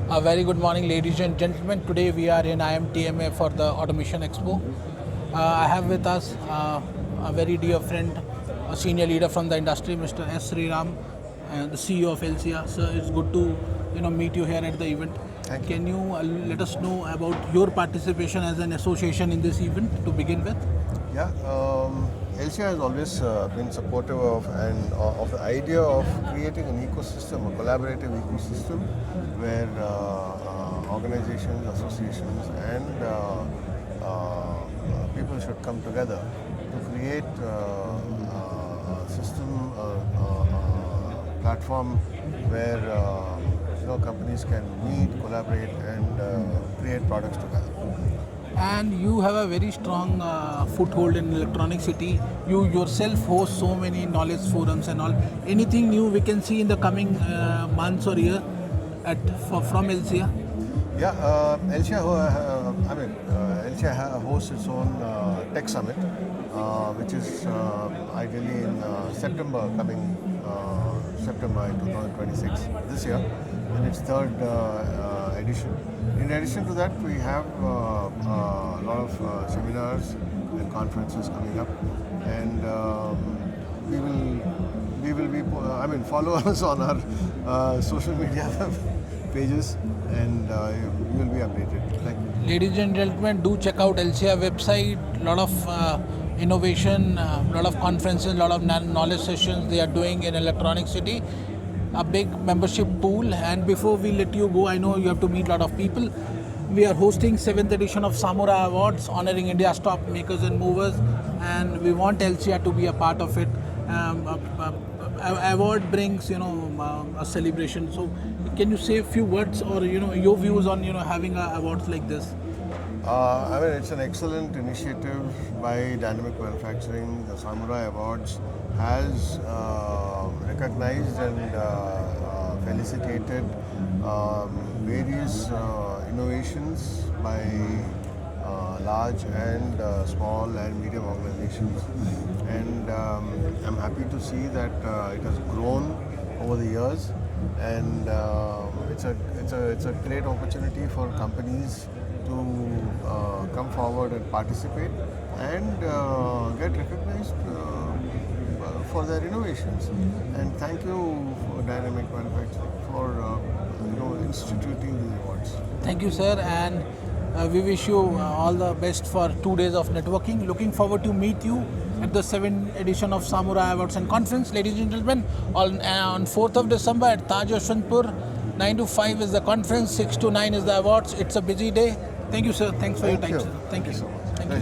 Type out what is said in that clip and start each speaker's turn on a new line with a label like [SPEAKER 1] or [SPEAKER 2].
[SPEAKER 1] A very good morning, ladies and gentlemen. Today we are in IMTMA for the Automation Expo. I have with us a very dear friend, a senior leader from the industry, Mr. Sriram, the CEO of ELCIA. Sir, it's good to meet you here at the event.
[SPEAKER 2] Thank you.
[SPEAKER 1] Can you let us know about your participation as an association in this event to begin with?
[SPEAKER 2] Yeah, ELCIA has always been supportive of the idea of creating an ecosystem, a collaborative ecosystem, where organizations, associations, and people should come together to create a system, platform where companies can meet, collaborate, and create products together.
[SPEAKER 1] And you have a very strong foothold in Electronic City. You yourself host so many knowledge forums and all. Anything new we can see in the coming months or year from ELCIA?
[SPEAKER 2] Yeah, ELCIA, ELCIA hosts its own tech summit, which is ideally in September, coming September 2026, this year, in its third edition. In addition to that, we have a lot of seminars and conferences coming up, and we will be, follow us on our social media pages, and you will be updated. Thank you.
[SPEAKER 1] Ladies and gentlemen, do check out ELCIA website. Lot of innovation, lot of conferences, lot of knowledge sessions they are doing in Electronic City. A big membership pool. And before we let you go, I know you have to meet a lot of people. We are hosting 7th edition of Samurai Awards, honoring India's top makers and movers, and we want ELCIA to be a part of it. Award brings a celebration. So can you say a few words or your views on having awards like this?
[SPEAKER 2] It's an excellent initiative by Dynamic Manufacturing. The Samurai Awards has recognized and felicitated various innovations by large and small and medium organizations, and I'm happy to see that it has grown over the years, and it's a great opportunity for companies to come forward and participate and get recognized for their innovations. And thank you for Dynamic Manufacturing for instituting these awards.
[SPEAKER 1] Thank you, sir, and we wish you all the best for 2 days of networking. Looking forward to meet you at the 7th edition of Samurai Awards and Conference. Ladies and gentlemen, on 4th of December at Taj Yashwantpur, 9 to 5 is the conference, 6 to 9 is the awards. It's a busy day. Thank you, sir. Thanks for your time, sir.
[SPEAKER 2] Thank you so much.
[SPEAKER 1] Thank you.